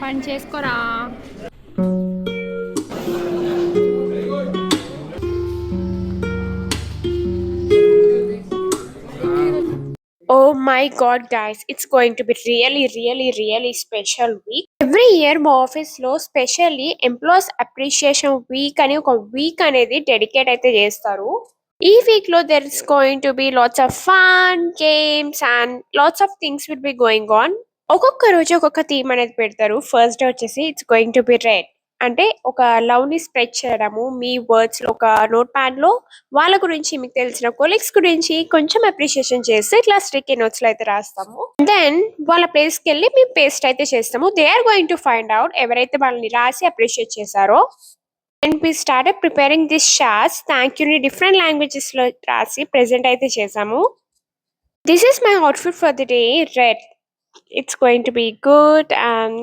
పని చేసుకోరా. Oh my god, guys, it's going to be really special week. Every year మా office లో specially employees appreciation week అని ఒక వీక్ అనేది డెడికేట్ అయితే చేస్తారు. ఈ వీక్ లో there is going to B lots of fun games and lots of things will be going on. ఒక్కొక్క రోజు ఒక్కొక్క థీమ్ అనేది పెడతారు. ఫస్ట్ డే వచ్చేసి it's going to B red, అంటే ఒక లవ్ ని స్ప్రెడ్ చేయడము. మీ వర్డ్స్ లో ఒక నోట్ ప్యాడ్ లో వాళ్ళ గురించి, మీకు తెలిసిన కొలీగ్స్ గురించి కొంచెం అప్రిషియేషన్ చేస్తే ఇట్లా స్టిక్కీ నోట్స్ లో అయితే రాస్తాము. దెన్ వాళ్ళ ప్లేస్ కి వెళ్ళి మేము పేస్ట్ అయితే చేస్తాము. They are going to find out ఎవరైతే వాళ్ళని రాసి అప్రిషియేట్ చేశారో. And we started preparing this shorts. Thank you ని డిఫరెంట్ లాంగ్వేజెస్ లో రాసి ప్రెజెంట్ అయితే చేసాము. This is my outfit for the day, red. It's going to be good and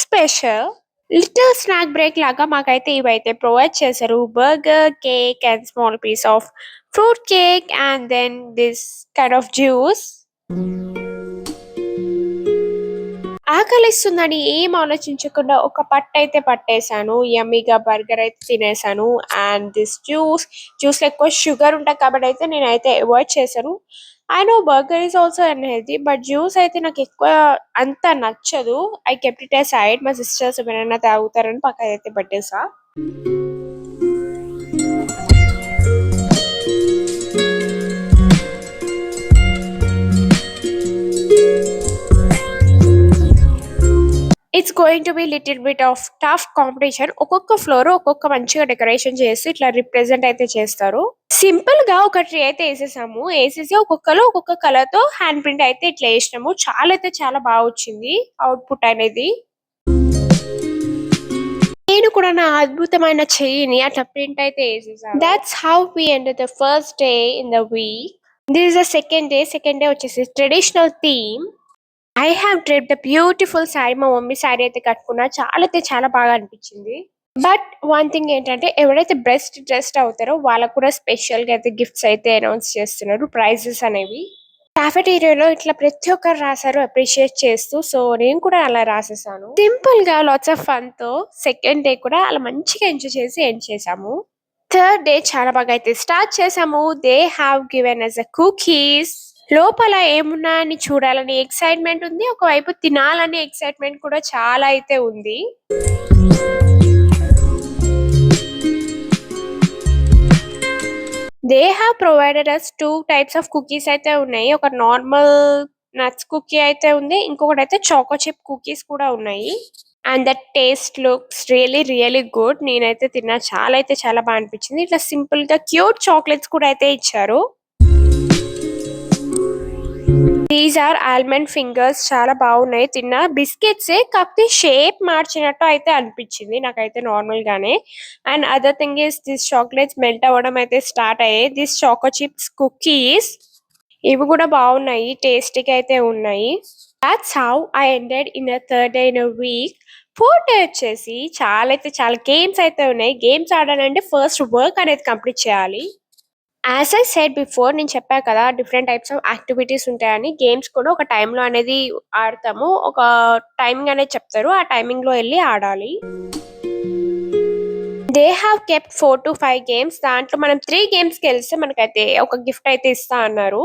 special. Little snack break లాగా మాకైతే ఇవైతే ప్రొవైడ్ చేశారు. Burger, cake and small piece of fruit cake and then this kind of juice. ఆకలిస్తుందని ఏం ఆలోచించకుండా ఒక పట్టు అయితే పట్టేశాను. యమ్మీగా బర్గర్ అయితే తినేసాను. అండ్ దిస్ జ్యూస్లో ఎక్కువ షుగర్ ఉంటుంది కాబట్టి అయితే నేనైతే అవాయిడ్ చేశాను. I know burger is also unhealthy, but juice అయితే నాకు ఎక్కువ అంత నచ్చదు. I kept it side. మా సిస్టర్స్ ఎవరైనా తాగుతారని పక్కన అయితే పెట్టేసా. It's going to be little bit of tough competition. ఒక్కొక్క ఫ్లోర్ ఒక్కొక్క మంచిగా డెకరేషన్ చేసి ఇట్లా రిప్రజెంట్ అయితే చేస్తారు. సింపుల్ గా ఒక ట్రీ అయితే వేసేసాము. వేసేసి ఒక్కొక్కరు ఒక్కొక్క కలర్ తో హ్యాండ్ ప్రింట్ అయితే ఇట్లా వేసినాము. చాలా అయితే చాలా బాగా వచ్చింది అవుట్పుట్ అనేది. నేను కూడా నా అద్భుతమైన చెయ్యిని అట్లా ప్రింట్ అయితే వేసేసాను. That's how we end the first day in the week. This is the second day. Second day వచ్చేసి traditional theme. I have draped the beautiful sari. మా మమ్మీ శారీ అయితే కట్టుకున్నా. చాలా అయితే చాలా బాగా అనిపించింది. బట్ వన్ థింగ్ ఏంటంటే ఎవరైతే బెస్ట్ డ్రెస్డ్ అవుతారో వాళ్ళకు కూడా స్పెషల్ గా అయితే గిఫ్ట్స్ అయితే అనౌన్స్ చేస్తున్నారు, ప్రైజెస్ అనేవి. కాఫెటేరియాలో ఇట్లా ప్రతి ఒక్కరు రాశారు అప్రిషియేట్ చేస్తూ. సో నేను కూడా అలా రాసేసాను. సింపుల్ గా లాట్స్ ఆఫ్ ఫన్ తో సెకండ్ డే కూడా అలా మంచిగా ఎంజాయ్ చేసి ఎండ్ చేసాము. థర్డ్ డే చాలా బాగా అయితే స్టార్ట్ చేసాము. They have given us a cookies. లోపల ఏమున్నాయని చూడాలని ఎక్సైట్మెంట్ ఉంది. ఒకవైపు తినాలని ఎక్సైట్మెంట్ కూడా చాలా అయితే ఉంది. They have provided us 2 types of cookies అయితే ఉన్నాయి. ఒక నార్మల్ నట్స్ కుకీ అయితే ఉంది, ఇంకొకటి అయితే చాకో చిప్ కుకీస్ కూడా ఉన్నాయి. And the taste looks really good. నేనైతే తిన్నా. చాలా అయితే చాలా బాగా అనిపించింది. ఇట్లా సింపుల్ గా క్యూట్ చాక్లెట్స్ కూడా అయితే ఇచ్చారు. These are almond fingers. చాలా బాగున్నాయి. తిన్నా బిస్కెట్స్, కాకపోతే షేప్ మార్చినట్టు అయితే అనిపించింది నాకైతే నార్మల్ గానే. And other thing is this chocolates melt అవ్వడం అయితే స్టార్ట్ అయ్యాయి. దిస్ చాకో చిప్స్ కుకీస్ ఇవి కూడా బాగున్నాయి, టేస్టీగా అయితే ఉన్నాయి. That's how I ended in a third day in a week. Fourth day వచ్చేసి చాలా అయితే చాలా గేమ్స్ అయితే ఉన్నాయి. గేమ్స్ ఆడాలంటే ఫస్ట్ వర్క్ అనేది కంప్లీట్ చేయాలి. యాజ్ ఐ సెడ్ బిఫోర్, నేను చెప్పా కదా డిఫరెంట్ టైప్స్ ఆఫ్ యాక్టివిటీస్ ఉంటాయని. గేమ్స్ కూడా ఒక టైంలో అనేది ఆడతాము. ఒక టైమింగ్ అనేది చెప్తారు, ఆ టైమింగ్ లో వెళ్ళి ఆడాలి. They have kept 4 to 5 games. దాంట్లో మనం 3 గేమ్స్ గెలిస్తే మనకైతే ఒక గిఫ్ట్ అయితే ఇస్తా అన్నారు.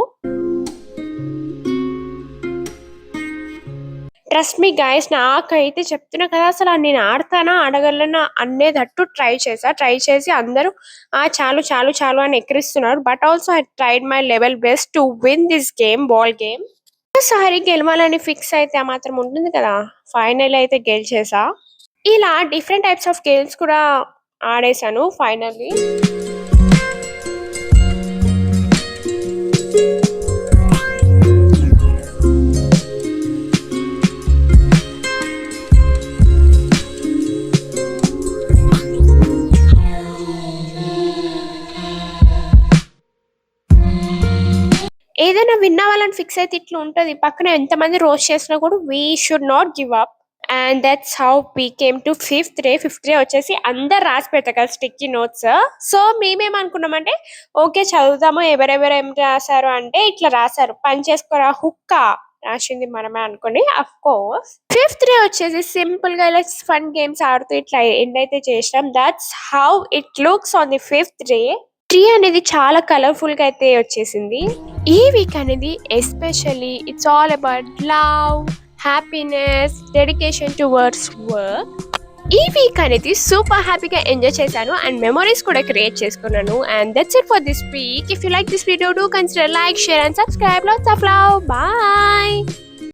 ట్రస్ట్ మీ గైస్, నాకైతే చెప్తున్నా కదా అసలు నేను ఆడతానా ఆడగలనా అనేటట్టు ట్రై చేసి అందరూ చాలు చాలు చాలు అని ఎక్కిరిస్తున్నారు. But also I tried my level best to win this game, ball game. ఒకసారి గెలవాలని ఫిక్స్ అయితే ఆ మాత్రం ఉంటుంది కదా. ఫైనల్ అయితే గెలిచేసా. ఇలా డిఫరెంట్ టైప్స్ ఆఫ్ గేమ్స్ కూడా ఆడేశాను ఫైనల్లీ. ఏదైనా విన్ అవ్వాలని ఫిక్స్ అయితే ఇట్లా ఉంటది. పక్కన ఎంతమంది రోస్ట్ చేసినా కూడా we should not give up. And that's how we came to fifth day. Fifth day వచ్చేసి అందరు రాసి పెడతారు కదా స్టిక్కీ నోట్స్. సో మేమేమనుకున్నామంటే ఓకే చదువుదాము ఎవరెవరు ఏం రాశారు అంటే ఇట్లా రాశారు. పని చేసుకోరా హుక్కా, రాసింది మనమే అనుకోండి అఫ్ కోర్స్. ఫిఫ్త్ డే వచ్చేసి సింపుల్ గా ఇలా ఫన్ గేమ్స్ ఆడుతూ ఇట్లా ఎండ్ అయితే చేసినాం. That's how it looks on the fifth day. Tree అనేది చాలా కలర్ఫుల్ గా అయితే వచ్చేసింది. ఈ వీక్ అనేది especially it's all about love, happiness, dedication towards work. ఈ వీక్ అనేది సూపర్ హ్యాపీగా ఎంజాయ్ చేశాను అండ్ మెమరీస్ కూడా క్రియేట్ చేసుకున్నాను. And that's it for this week. If you like this video, do consider like, share and subscribe. Lots of love. Bye.